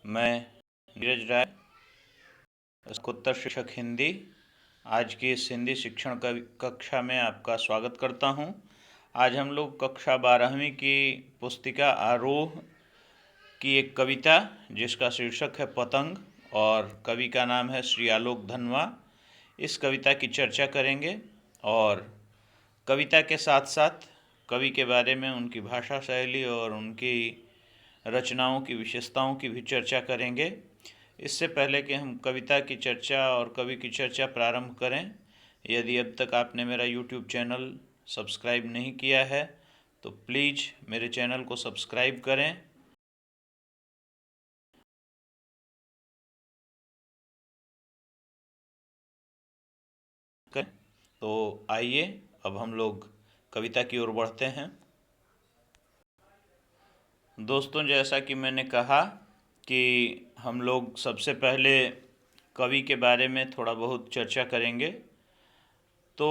मैं नीरज राय, स्नातकोत्तर शिक्षक हिंदी। आज की इस हिंदी शिक्षण कक्षा में आपका स्वागत करता हूं। आज हम लोग कक्षा 12वीं की पुस्तिका आरोह की एक कविता जिसका शीर्षक है पतंग और कवि का नाम है श्री आलोक धनवा, इस कविता की चर्चा करेंगे और कविता के साथ साथ कवि के बारे में, उनकी भाषा शैली और उनकी रचनाओं की विशेषताओं की भी चर्चा करेंगे। इससे पहले कि हम कविता की चर्चा और कवि की चर्चा प्रारंभ करें, यदि अब तक आपने मेरा YouTube चैनल सब्सक्राइब नहीं किया है तो प्लीज़ मेरे चैनल को सब्सक्राइब करें। तो आइए अब हम लोग कविता की ओर बढ़ते हैं। दोस्तों, जैसा कि मैंने कहा कि हम लोग सबसे पहले कवि के बारे में थोड़ा बहुत चर्चा करेंगे। तो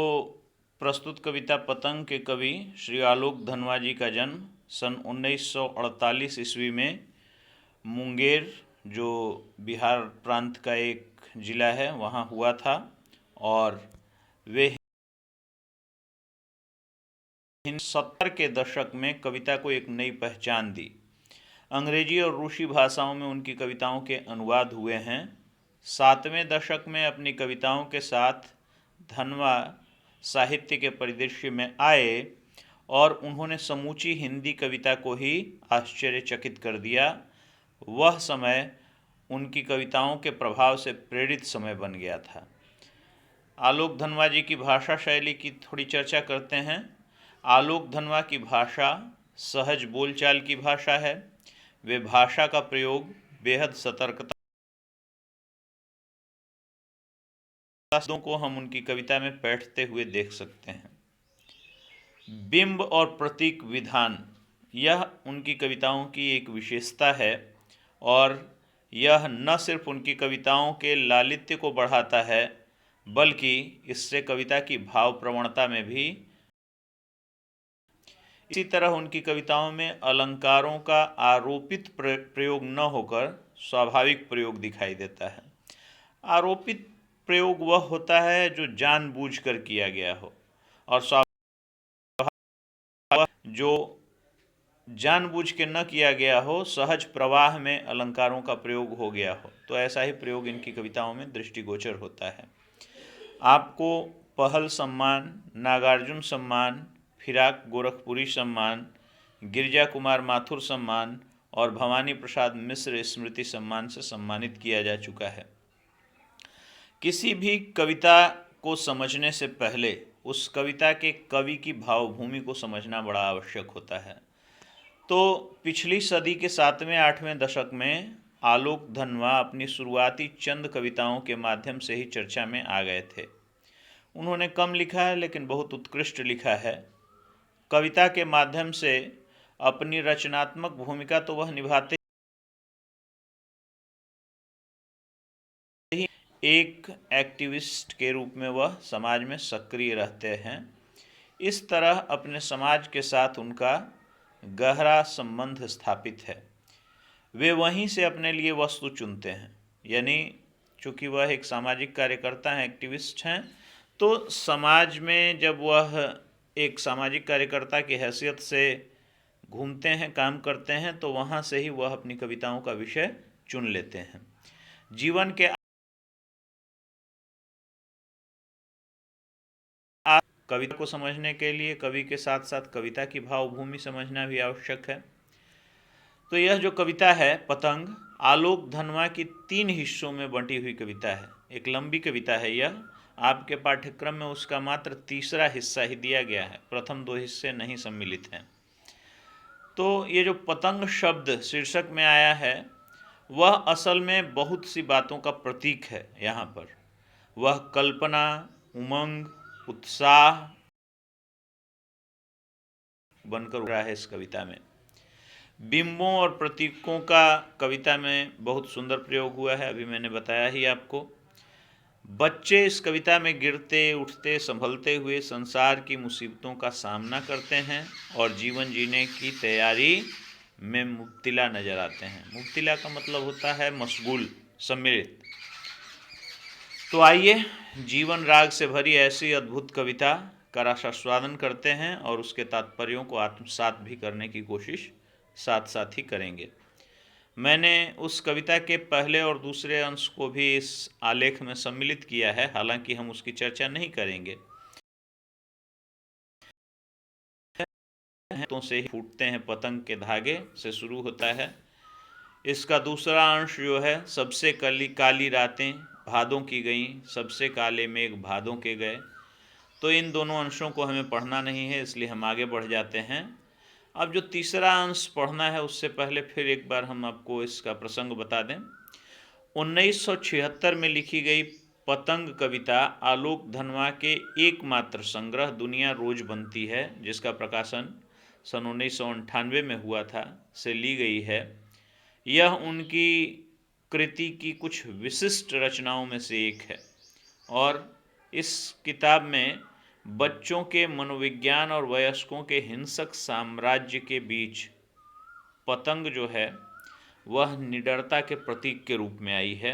प्रस्तुत कविता पतंग के कवि श्री आलोक धनवा जी का जन्म सन 1948 ईस्वी में मुंगेर, जो बिहार प्रांत का एक ज़िला है, वहाँ हुआ था और वे 70 के दशक में कविता को एक नई पहचान दी। अंग्रेजी और रूसी भाषाओं में उनकी कविताओं के अनुवाद हुए हैं। 7वें दशक में अपनी कविताओं के साथ धनवा साहित्य के परिदृश्य में आए और उन्होंने समूची हिंदी कविता को ही आश्चर्यचकित कर दिया। वह समय उनकी कविताओं के प्रभाव से प्रेरित समय बन गया था। आलोक धनवा जी की भाषा शैली की थोड़ी चर्चा करते हैं। आलोक धनवा की भाषा सहज बोलचाल की भाषा है। वे भाषा का प्रयोग बेहद सतर्कता शब्दों को हम उनकी कविता में बैठते हुए देख सकते हैं। बिंब और प्रतीक विधान, यह उनकी कविताओं की एक विशेषता है और यह न सिर्फ उनकी कविताओं के लालित्य को बढ़ाता है बल्कि इससे कविता की भाव प्रवणता में भी। इसी तरह उनकी कविताओं में अलंकारों का आरोपित प्रयोग न होकर स्वाभाविक प्रयोग दिखाई देता है। आरोपित प्रयोग वह होता है जो जानबूझकर किया गया हो और स्वाभाविक जो जानबूझ के न किया गया हो, सहज प्रवाह में अलंकारों का प्रयोग हो गया हो, तो ऐसा ही प्रयोग इनकी कविताओं में दृष्टिगोचर होता है। आपको पहल सम्मान, नागार्जुन सम्मान, फिराक गोरखपुरी सम्मान, गिरिजा कुमार माथुर सम्मान और भवानी प्रसाद मिश्र स्मृति सम्मान से सम्मानित किया जा चुका है। किसी भी कविता को समझने से पहले उस कविता के कवि की भावभूमि को समझना बड़ा आवश्यक होता है। तो पिछली सदी के 7वें-8वें दशक में आलोक धनवा अपनी शुरुआती चंद कविताओं के माध्यम से ही चर्चा में आ गए थे। उन्होंने कम लिखा है लेकिन बहुत उत्कृष्ट लिखा है। कविता के माध्यम से अपनी रचनात्मक भूमिका तो वह निभाते ही, एक एक्टिविस्ट के रूप में वह समाज में सक्रिय रहते हैं। इस तरह अपने समाज के साथ उनका गहरा संबंध स्थापित है। वे वहीं से अपने लिए वस्तु चुनते हैं, यानी चूँकि वह एक सामाजिक कार्यकर्ता हैं, एक्टिविस्ट हैं, तो समाज में जब वह एक सामाजिक कार्यकर्ता की हैसियत से घूमते हैं, काम करते हैं, तो वहाँ से ही वह अपनी कविताओं का विषय चुन लेते हैं। जीवन के कविता को समझने के लिए कवि के साथ साथ कविता की भावभूमि समझना भी आवश्यक है। तो यह जो कविता है पतंग, आलोक धनवा की 3 हिस्सों में बंटी हुई कविता है। एक लंबी कविता है यह। आपके पाठ्यक्रम में उसका मात्र तीसरा हिस्सा ही दिया गया है, प्रथम 2 हिस्से नहीं सम्मिलित हैं। तो ये जो पतंग शब्द शीर्षक में आया है वह असल में बहुत सी बातों का प्रतीक है। यहाँ पर वह कल्पना, उमंग, उत्साह बनकर उभरा है इस कविता में। बिंबों और प्रतीकों का कविता में बहुत सुंदर प्रयोग हुआ है, अभी मैंने बताया ही आपको। बच्चे इस कविता में गिरते उठते संभलते हुए संसार की मुसीबतों का सामना करते हैं और जीवन जीने की तैयारी में मुब्तिला नजर आते हैं। मुब्तिला का मतलब होता है मशगूल, सम्मिलित। तो आइए जीवन राग से भरी ऐसी अद्भुत कविता का रसास्वादन करते हैं और उसके तात्पर्यों को आत्मसात भी करने की कोशिश साथ साथ ही करेंगे। मैंने उस कविता के पहले और दूसरे अंश को भी इस आलेख में सम्मिलित किया है, हालांकि हम उसकी चर्चा नहीं करेंगे। तो से ही फूटते हैं पतंग के धागे से शुरू होता है। इसका दूसरा अंश जो है, सबसे काली रातें भादों की गईं, सबसे काले मेघ भादों के गए। तो इन दोनों अंशों को हमें पढ़ना नहीं है, इसलिए हम आगे बढ़ जाते हैं। अब जो तीसरा अंश पढ़ना है उससे पहले फिर एक बार हम आपको इसका प्रसंग बता दें। 1976 में लिखी गई पतंग कविता आलोक धनवा के एकमात्र संग्रह दुनिया रोज बनती है, जिसका प्रकाशन सन 1998 में हुआ था, से ली गई है। यह उनकी कृति की कुछ विशिष्ट रचनाओं में से एक है और इस किताब में बच्चों के मनोविज्ञान और वयस्कों के हिंसक साम्राज्य के बीच पतंग जो है वह निडरता के प्रतीक के रूप में आई है।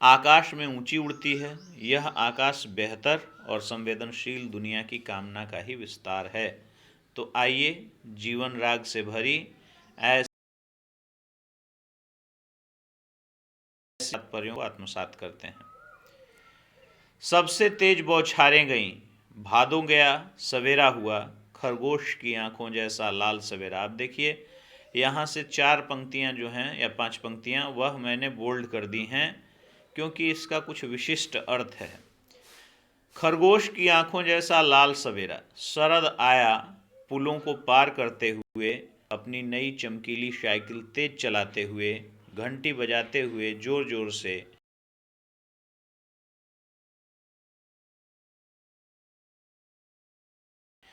आकाश में ऊंची उड़ती है। यह आकाश बेहतर और संवेदनशील दुनिया की कामना का ही विस्तार है। तो आइए जीवन राग से भरी ऐसे तात्पर्यों को आत्मसात करते हैं। सबसे तेज बौछारें गईं, भादों गया सवेरा हुआ, खरगोश की आंखों जैसा लाल सवेरा। आप देखिए यहाँ से 4 पंक्तियाँ जो हैं या 5 पंक्तियाँ वह मैंने बोल्ड कर दी हैं क्योंकि इसका कुछ विशिष्ट अर्थ है। खरगोश की आंखों जैसा लाल सवेरा, शरद आया पुलों को पार करते हुए, अपनी नई चमकीली साइकिल तेज चलाते हुए, घंटी बजाते हुए जोर जोर से।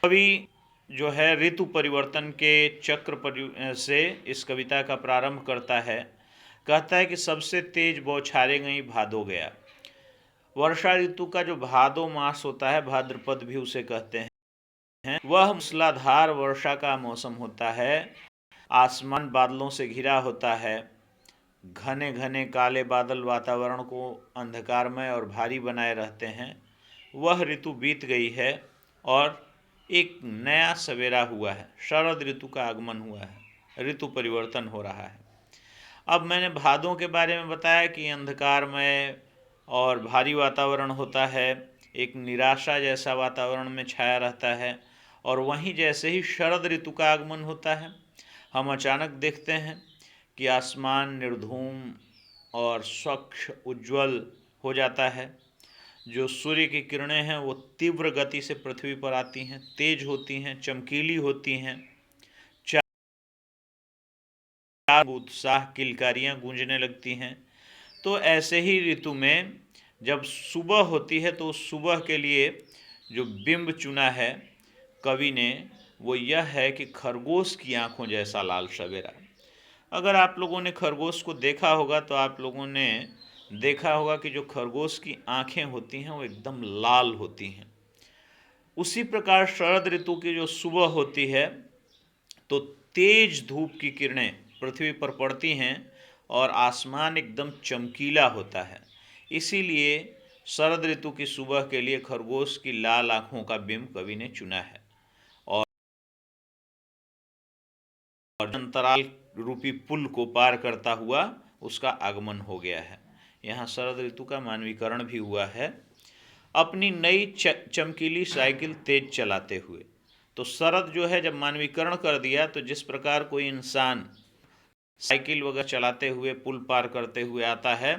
कवि जो है ऋतु परिवर्तन के चक्र से इस कविता का प्रारंभ करता है। कहता है कि सबसे तेज बौछारें गई भादो गया। वर्षा ऋतु का जो भादो मास होता है, भाद्रपद भी उसे कहते हैं, वह मूसलाधार वर्षा का मौसम होता है। आसमान बादलों से घिरा होता है। घने घने काले बादल वातावरण को अंधकारमय और भारी बनाए रहते हैं। वह ऋतु बीत गई है और एक नया सवेरा हुआ है। शरद ऋतु का आगमन हुआ है, ऋतु परिवर्तन हो रहा है। अब मैंने भादों के बारे में बताया कि अंधकारमय और भारी वातावरण होता है, एक निराशा जैसा वातावरण में छाया रहता है। और वहीं जैसे ही शरद ऋतु का आगमन होता है, हम अचानक देखते हैं कि आसमान निर्धूम और स्वच्छ उज्ज्वल हो जाता है। जो सूर्य की किरणें हैं वो तीव्र गति से पृथ्वी पर आती हैं, तेज होती हैं, चमकीली होती हैं। चार उत्साह किलकारियाँ गूंजने लगती हैं। तो ऐसे ही ऋतु में जब सुबह होती है तो उस सुबह के लिए जो बिंब चुना है कवि ने वो यह है कि खरगोश की आंखों जैसा लाल सवेरा। अगर आप लोगों ने खरगोश को देखा होगा तो आप लोगों ने देखा होगा कि जो खरगोश की आंखें होती हैं वो एकदम लाल होती हैं। उसी प्रकार शरद ऋतु की जो सुबह होती है तो तेज धूप की किरणें पृथ्वी पर पड़ती हैं और आसमान एकदम चमकीला होता है। इसीलिए शरद ऋतु की सुबह के लिए खरगोश की लाल आंखों का बिंब कवि ने चुना है और अंतराल रूपी पुल को पार करता हुआ उसका आगमन हो गया है। यहाँ शरद ऋतु का मानवीकरण भी हुआ है, अपनी नई चमकीली साइकिल तेज चलाते हुए। तो शरद जो है जब मानवीकरण कर दिया तो जिस प्रकार कोई इंसान साइकिल वगैरह चलाते हुए पुल पार करते हुए आता है,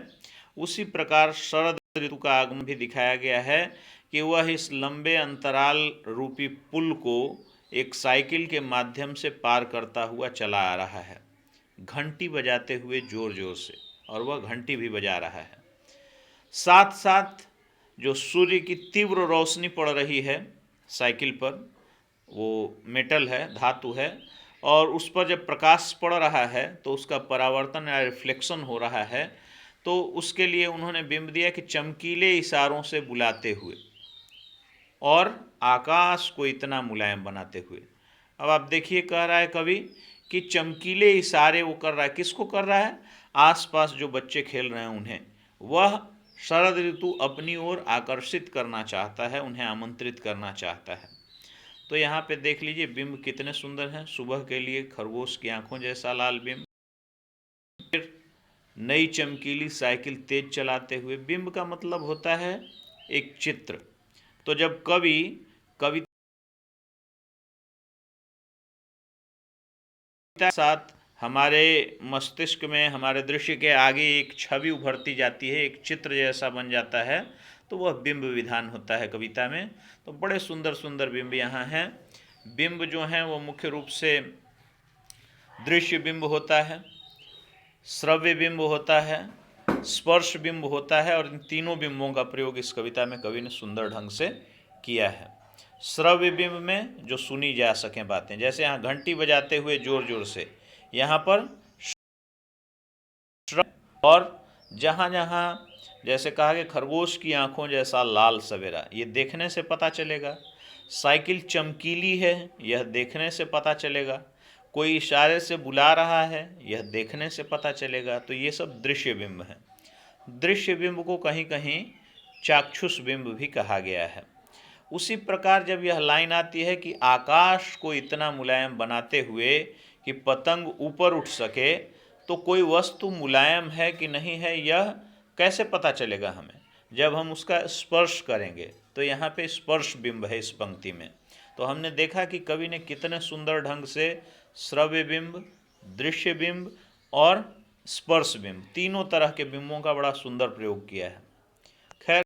उसी प्रकार शरद ऋतु का आगमन भी दिखाया गया है कि वह इस लंबे अंतराल रूपी पुल को एक साइकिल के माध्यम से पार करता हुआ चला आ रहा है, घंटी बजाते हुए जोर जोर से, और वह घंटी भी बजा रहा है। साथ साथ जो सूर्य की तीव्र रोशनी पड़ रही है साइकिल पर, वो मेटल है, धातु है, और उस पर जब प्रकाश पड़ रहा है तो उसका परावर्तन या रिफ्लेक्शन हो रहा है। तो उसके लिए उन्होंने बिंब दिया कि चमकीले इशारों से बुलाते हुए और आकाश को इतना मुलायम बनाते हुए। अब आप देखिए कह रहा है कवि कि चमकीले इशारे वो कर रहा है। किसको कर रहा है? आसपास जो बच्चे खेल रहे हैं उन्हें। वह शरद ऋतु अपनी ओर आकर्षित करना चाहता है, उन्हें आमंत्रित करना चाहता है। तो यहाँ पे देख लीजिए बिंब कितने सुंदर हैं। सुबह के लिए खरगोश की आंखों जैसा लाल बिंब, फिर नई चमकीली साइकिल तेज चलाते हुए। बिंब का मतलब होता है एक चित्र। तो जब कविता के साथ हमारे मस्तिष्क में, हमारे दृश्य के आगे एक छवि उभरती जाती है, एक चित्र जैसा बन जाता है, तो वह बिंब विधान होता है कविता में। तो बड़े सुंदर सुंदर बिंब यहाँ हैं। बिंब जो हैं वो मुख्य रूप से दृश्य बिंब होता है, श्रव्य बिंब होता है, स्पर्श बिंब होता है, और इन तीनों बिंबों का प्रयोग इस कविता में कवि ने सुंदर ढंग से किया है। श्रव्य बिंब में जो सुनी जा सकें बातें, जैसे यहाँ घंटी बजाते हुए जोर जोर से, यहाँ पर और जहाँ जहाँ जैसे कहा कि खरगोश की आंखों जैसा लाल सवेरा, ये देखने से पता चलेगा। साइकिल चमकीली है, यह देखने से पता चलेगा। कोई इशारे से बुला रहा है, यह देखने से पता चलेगा। तो ये सब दृश्य बिंब हैं। दृश्य बिंब को कहीं कहीं चाक्षुष बिंब भी कहा गया है। उसी प्रकार जब यह लाइन आती है कि आकाश को इतना मुलायम बनाते हुए कि पतंग ऊपर उठ सके, तो कोई वस्तु मुलायम है कि नहीं है यह कैसे पता चलेगा हमें? जब हम उसका स्पर्श करेंगे। तो यहाँ पे स्पर्श बिंब है इस पंक्ति में। तो हमने देखा कि कवि ने कितने सुंदर ढंग से श्रव्य बिंब, दृश्य बिंब और स्पर्श बिंब, तीनों तरह के बिंबों का बड़ा सुंदर प्रयोग किया है। खैर,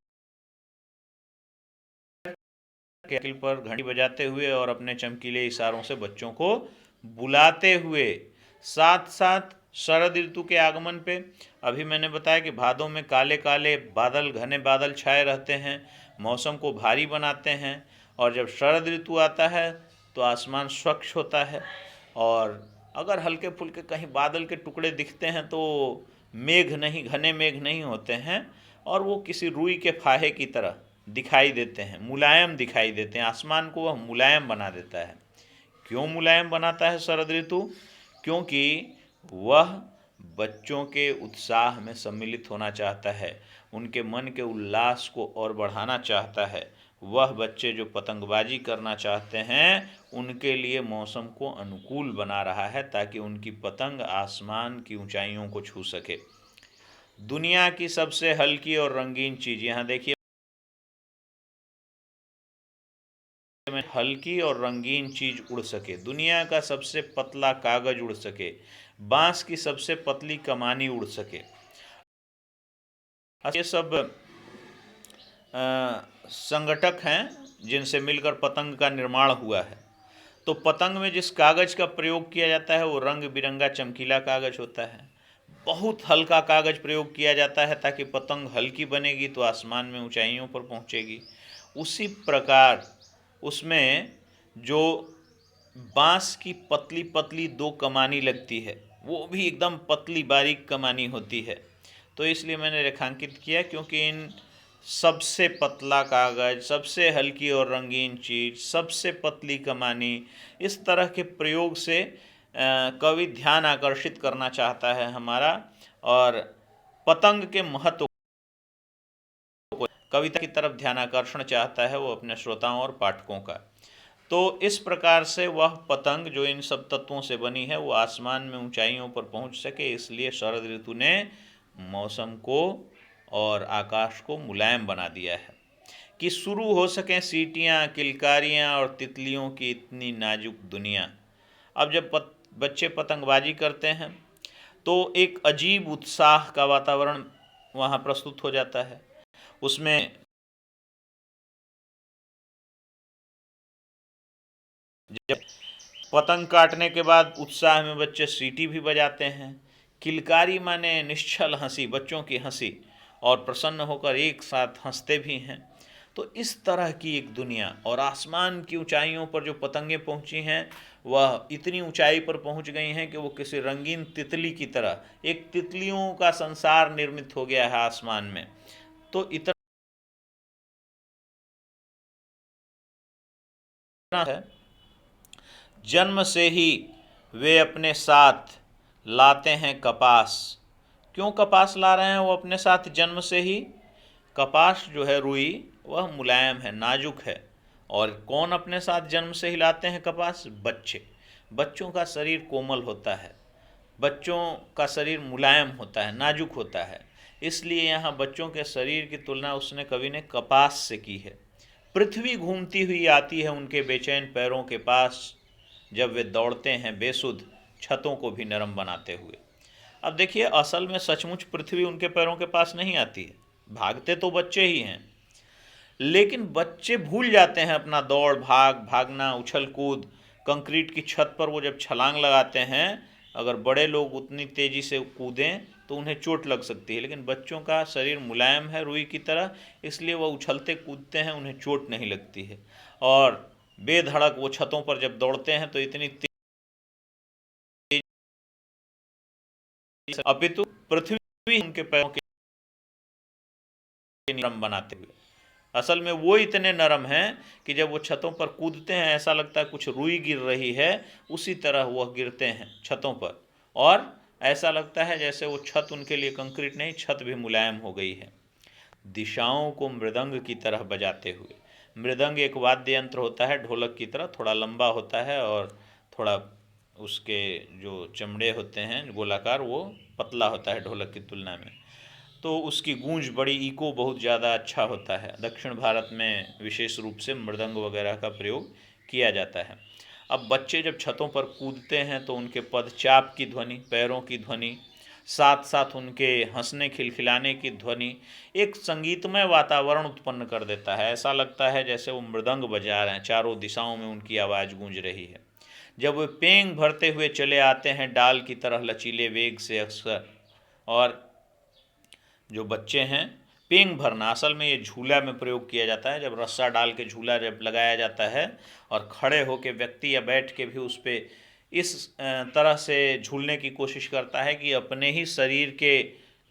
साइकिल पर घंटी बजाते हुए और अपने चमकीले इशारों से बच्चों को बुलाते हुए, साथ साथ शरद ऋतु के आगमन पे, अभी मैंने बताया कि भादों में काले काले बादल, घने बादल छाए रहते हैं, मौसम को भारी बनाते हैं। और जब शरद ऋतु आता है तो आसमान स्वच्छ होता है, और अगर हल्के फुल्के कहीं बादल के टुकड़े दिखते हैं तो मेघ नहीं, घने मेघ नहीं होते हैं, और वो किसी रुई के फाहे की तरह दिखाई देते हैं, मुलायम दिखाई देते हैं। आसमान को वह मुलायम बना देता है। क्यों मुलायम बनाता है शरद ऋतु? क्योंकि वह बच्चों के उत्साह में सम्मिलित होना चाहता है, उनके मन के उल्लास को और बढ़ाना चाहता है। वह बच्चे जो पतंगबाजी करना चाहते हैं, उनके लिए मौसम को अनुकूल बना रहा है, ताकि उनकी पतंग आसमान की ऊंचाइयों को छू सके। दुनिया की सबसे हल्की और रंगीन चीज़, यहाँ देखिए, हल्की और रंगीन चीज उड़ सके, दुनिया का सबसे पतला कागज उड़ सके, बांस की सबसे पतली कमानी उड़ सके। ये सब संगठक हैं जिनसे मिलकर पतंग का निर्माण हुआ है। तो पतंग में जिस कागज का प्रयोग किया जाता है वो रंग बिरंगा चमकीला कागज होता है। बहुत हल्का कागज प्रयोग किया जाता है ताकि पतंग हल्की बनेगी तो आसमान में ऊंचाइयों पर पहुंचेगी। उसी प्रकार उसमें जो बांस की पतली पतली दो कमानी लगती है, वो भी एकदम पतली बारीक कमानी होती है। तो इसलिए मैंने रेखांकित किया, क्योंकि इन सबसे पतला कागज, सबसे हल्की और रंगीन चीज़, सबसे पतली कमानी, इस तरह के प्रयोग से कवि ध्यान आकर्षित करना चाहता है हमारा, और पतंग के महत्व को कविता की तरफ ध्यानाकर्षण चाहता है वो अपने श्रोताओं और पाठकों का। तो इस प्रकार से वह पतंग जो इन सब तत्वों से बनी है वो आसमान में ऊंचाइयों पर पहुंच सके, इसलिए शरद ऋतु ने मौसम को और आकाश को मुलायम बना दिया है कि शुरू हो सकें सीटियां, किलकारियां और तितलियों की इतनी नाजुक दुनिया। अब जब बच्चे पतंगबाजी करते हैं तो एक अजीब उत्साह का वातावरण वहाँ प्रस्तुत हो जाता है। उसमें जब पतंग काटने के बाद उत्साह में बच्चे सीटी भी बजाते हैं। किलकारी माने निश्चल हंसी, बच्चों की हंसी, और प्रसन्न होकर एक साथ हंसते भी हैं। तो इस तरह की एक दुनिया, और आसमान की ऊंचाइयों पर जो पतंगें पहुंची हैं वह इतनी ऊंचाई पर पहुंच गई हैं कि वो किसी रंगीन तितली की तरह, एक तितलियों का संसार निर्मित हो गया है आसमान में। तो इतना है, जन्म से ही वे अपने साथ लाते हैं कपास। क्यों कपास ला रहे हैं वो अपने साथ जन्म से ही? कपास जो है रुई, वह मुलायम है, नाजुक है। और कौन अपने साथ जन्म से ही लाते हैं कपास? बच्चे। बच्चों का शरीर कोमल होता है, बच्चों का शरीर मुलायम होता है, नाजुक होता है। इसलिए यहाँ बच्चों के शरीर की तुलना उसने कवि ने कपास से की है। पृथ्वी घूमती हुई आती है उनके बेचैन पैरों के पास, जब वे दौड़ते हैं बेसुध, छतों को भी नरम बनाते हुए। अब देखिए, असल में सचमुच पृथ्वी उनके पैरों के पास नहीं आती है, भागते तो बच्चे ही हैं, लेकिन बच्चे भूल जाते हैं अपना दौड़ भागना, उछल कूद। कंक्रीट की छत पर वो जब छलांग लगाते हैं, अगर बड़े लोग उतनी तेज़ी से कूदें तो उन्हें चोट लग सकती है, लेकिन बच्चों का शरीर मुलायम है रुई की तरह, इसलिए वह उछलते कूदते हैं, उन्हें चोट नहीं लगती है। और बेधड़क वो छतों पर जब दौड़ते हैं तो इतनी तेज, अपितु पृथ्वी उनके पैरों के नरम बनाते हुए। असल में वो इतने नरम हैं कि जब वो छतों पर कूदते हैं ऐसा लगता है कुछ रुई गिर रही है, उसी तरह वह गिरते हैं छतों पर, और ऐसा लगता है जैसे वो छत उनके लिए कंक्रीट नहीं, छत भी मुलायम हो गई है। दिशाओं को मृदंग की तरह बजाते हुए। मृदंग एक वाद्य यंत्र होता है, ढोलक की तरह, थोड़ा लंबा होता है और थोड़ा उसके जो चमड़े होते हैं गोलाकार, वो पतला होता है ढोलक की तुलना में, तो उसकी गूंज बड़ी इको बहुत ज़्यादा अच्छा होता है। दक्षिण भारत में विशेष रूप से मृदंग वगैरह का प्रयोग किया जाता है। अब बच्चे जब छतों पर कूदते हैं तो उनके पदचाप की ध्वनि, पैरों की ध्वनि, साथ साथ उनके हंसने खिलखिलाने की ध्वनि एक संगीतमय वातावरण उत्पन्न कर देता है। ऐसा लगता है जैसे वो मृदंग बजा रहे हैं, चारों दिशाओं में उनकी आवाज़ गूंज रही है। जब वे पेंग भरते हुए चले आते हैं डाल की तरह लचीले वेग से अक्सर, और जो बच्चे हैं, पेंग भरना असल में ये झूला में प्रयोग किया जाता है। जब रस्सा डाल के झूला जब लगाया जाता है और खड़े होकर व्यक्ति या बैठ के भी उस पर इस तरह से झूलने की कोशिश करता है कि अपने ही शरीर के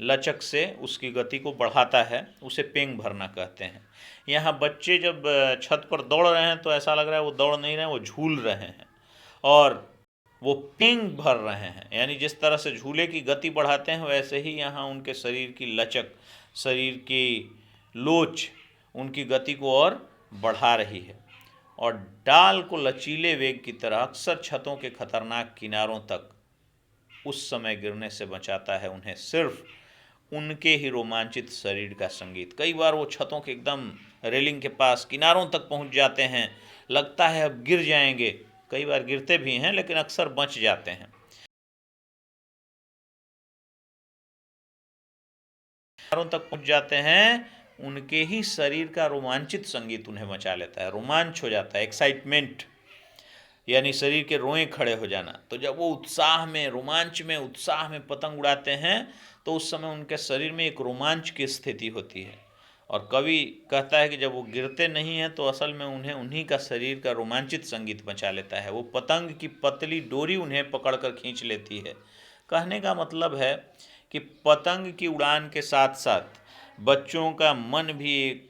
लचक से उसकी गति को बढ़ाता है, उसे पेंग भरना कहते हैं। यहाँ बच्चे जब छत पर दौड़ रहे हैं तो ऐसा लग रहा है वो दौड़ नहीं रहे हैं, वो झूल रहे हैं और वो पेंग भर रहे हैं। यानी जिस तरह से झूले की गति बढ़ाते हैं वैसे ही यहाँ उनके शरीर की लचक, शरीर की लोच उनकी गति को और बढ़ा रही है, और डाल को लचीले वेग की तरह अक्सर छतों के खतरनाक किनारों तक उस समय गिरने से बचाता है उन्हें सिर्फ उनके ही रोमांचित शरीर का संगीत। कई बार वो छतों के एकदम रेलिंग के पास किनारों तक पहुंच जाते हैं, लगता है अब गिर जाएंगे, कई बार गिरते भी हैं लेकिन अक्सर बच जाते हैं। किनारों तक पहुंच जाते हैं, उनके ही शरीर का रोमांचित संगीत उन्हें मचा लेता है, रोमांच हो जाता है, एक्साइटमेंट, यानी शरीर के रोए खड़े हो जाना। तो जब वो उत्साह में, रोमांच में, उत्साह में पतंग उड़ाते हैं तो उस समय उनके शरीर में एक रोमांच की स्थिति होती है। और कवि कहता है कि जब वो गिरते नहीं हैं तो असल में उन्हें उन्हीं का शरीर का रोमांचित संगीत बचा लेता है। वो पतंग की पतली डोरी उन्हें पकड़कर खींच लेती है। कहने का मतलब है कि पतंग की उड़ान के साथ साथ बच्चों का मन भी एक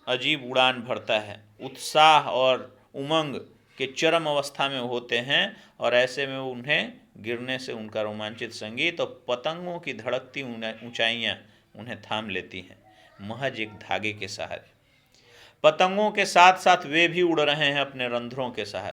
अजीब उड़ान भरता है, उत्साह और उमंग के चरम अवस्था में होते हैं, और ऐसे में उन्हें गिरने से उनका रोमांचित संगीत और पतंगों की धड़कती ऊंचाइयां उन्हें थाम लेती हैं, महज एक धागे के सहारे। पतंगों के साथ साथ वे भी उड़ रहे हैं अपने रंध्रों के सहारे।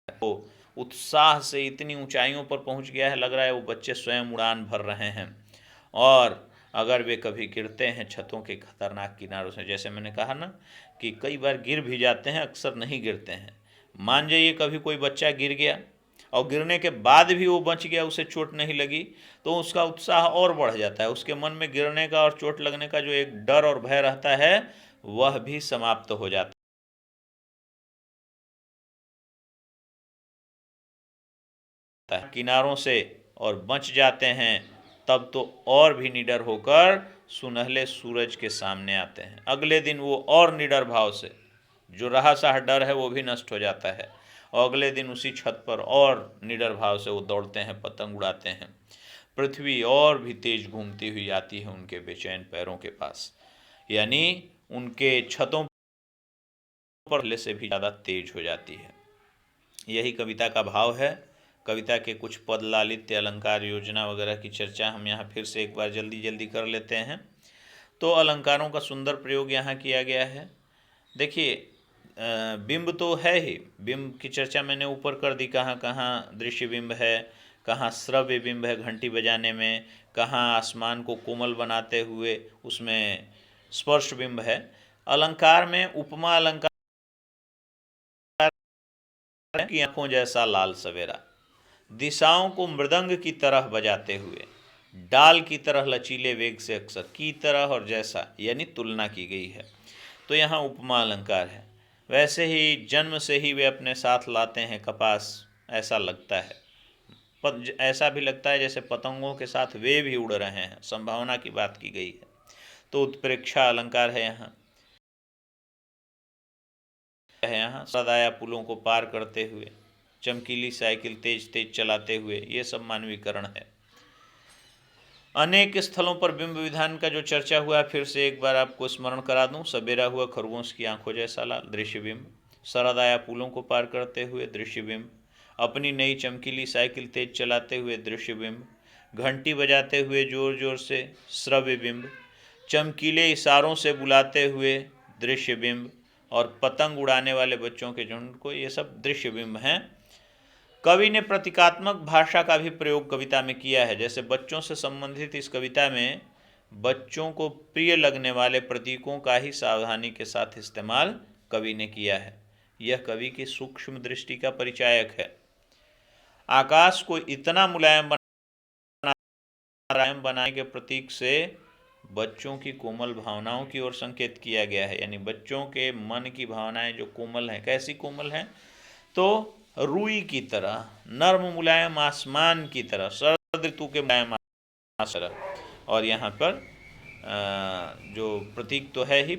वो उत्साह से इतनी ऊंचाइयों पर पहुंच गया है, लग रहा है वो बच्चे स्वयं उड़ान भर रहे हैं। और अगर वे कभी गिरते हैं छतों के खतरनाक किनारों से, जैसे मैंने कहा ना कि कई बार गिर भी जाते हैं, अक्सर नहीं गिरते हैं। मान जाइए कभी कोई बच्चा गिर गया और गिरने के बाद भी वो बच गया, उसे चोट नहीं लगी, तो उसका उत्साह और बढ़ जाता है। उसके मन में गिरने का और चोट लगने का जो एक डर और भय रहता है वह भी समाप्त हो जाता है किनारों से, और बच जाते हैं तब तो और भी निडर होकर सुनहले सूरज के सामने आते हैं। अगले दिन वो और निडर भाव से, जो रहा सहा डर है वो भी नष्ट हो जाता है, और अगले दिन उसी छत पर और निडर भाव से वो दौड़ते हैं, पतंग उड़ाते हैं। पृथ्वी और भी तेज घूमती हुई आती है उनके बेचैन पैरों के पास, यानी उनके छतों पर पहले से भी ज़्यादा तेज हो जाती है। यही कविता का भाव है। कविता के कुछ पद, लालित्य, अलंकार, योजना वगैरह की चर्चा हम यहाँ फिर से एक बार जल्दी जल्दी कर लेते हैं। तो अलंकारों का सुंदर प्रयोग यहाँ किया गया है। देखिए, बिंब तो है ही, बिंब की चर्चा मैंने ऊपर कर दी, कहाँ कहाँ दृश्य बिंब है, कहाँ श्रव्य बिंब है घंटी बजाने में, कहाँ आसमान को कोमल बनाते हुए उसमें स्पर्श बिंब है। अलंकार में उपमा अलंकार की आंखों जैसा लाल सवेरा, दिशाओं को मृदंग की तरह बजाते हुए, डाल की तरह लचीले वेग से, अक्सर की तरह और जैसा यानी तुलना की गई है। तो यहाँ उपमा अलंकार है। वैसे ही जन्म से ही वे अपने साथ लाते हैं कपास, ऐसा लगता है, ऐसा भी लगता है जैसे पतंगों के साथ वे भी उड़ रहे हैं, संभावना की बात की गई है। तो उत्प्रेक्षा अलंकार है यहाँ सदाया पुलों को पार करते हुए, चमकीली साइकिल तेज तेज चलाते हुए, ये सब मानवीकरण है। अनेक स्थलों पर बिंब विधान का जो चर्चा हुआ है, फिर से एक बार आपको स्मरण करा दूं। सबेरा हुआ खरगोश की आंखों जैसा लाल, दृश्य बिंब। शरद आया पुलों को पार करते हुए, दृश्य बिंब। अपनी नई चमकीली साइकिल तेज चलाते हुए, दृश्य बिंब। घंटी बजाते हुए जोर जोर से, श्रव्य बिंब। चमकीले इशारों से बुलाते हुए, दृश्य बिंब। और पतंग उड़ाने वाले बच्चों के झुंड को, ये सब दृश्य बिंब हैं। कवि ने प्रतीकात्मक भाषा का भी प्रयोग कविता में किया है। जैसे बच्चों से संबंधित इस कविता में बच्चों को प्रिय लगने वाले प्रतीकों का ही सावधानी के साथ इस्तेमाल कवि ने किया है। यह कवि की सूक्ष्म दृष्टि का परिचायक है। आकाश को इतना मुलायम बनाने के प्रतीक से बच्चों की कोमल भावनाओं की ओर संकेत किया गया है। यानी बच्चों के मन की भावनाएं जो कोमल हैं, कैसी कोमल हैं? तो रुई की तरह, नर्म मुलायम आसमान की तरह, शरद ऋतु के मुलायम आसमान। और यहाँ पर जो प्रतीक तो है ही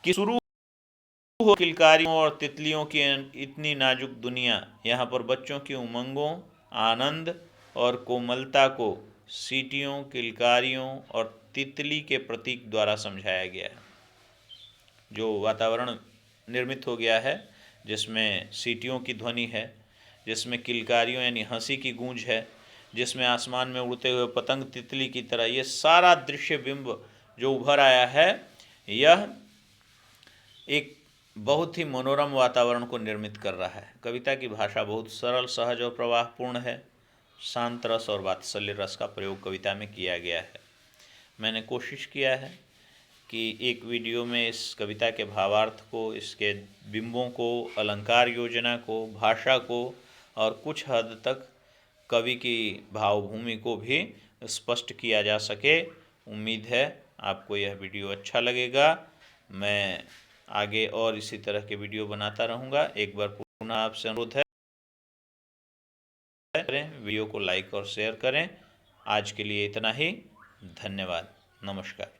कि शुरू हो किलकारियों और तितलियों की इतनी नाजुक दुनिया, यहाँ पर बच्चों की उमंगों, आनंद और कोमलता को सीटियों, किलकारियों और तितली के प्रतीक द्वारा समझाया गया है। जो वातावरण निर्मित हो गया है, जिसमें सीटियों की ध्वनि है, जिसमें किलकारियों यानी हंसी की गूंज है, जिसमें आसमान में उड़ते हुए पतंग तितली की तरह, ये सारा दृश्य बिंब जो उभर आया है, यह एक बहुत ही मनोरम वातावरण को निर्मित कर रहा है। कविता की भाषा बहुत सरल, सहज और प्रवाहपूर्ण है। शांत रस और वात्सल्य रस का प्रयोग कविता में किया गया है। मैंने कोशिश किया है कि एक वीडियो में इस कविता के भावार्थ को, इसके बिंबों को, अलंकार योजना को, भाषा को और कुछ हद तक कवि की भावभूमि को भी स्पष्ट किया जा सके। उम्मीद है आपको यह वीडियो अच्छा लगेगा। मैं आगे और इसी तरह के वीडियो बनाता रहूँगा। एक बार पुनः आपसे अनुरोध है, वीडियो को लाइक और शेयर करें। आज के लिए इतना ही। धन्यवाद। नमस्कार।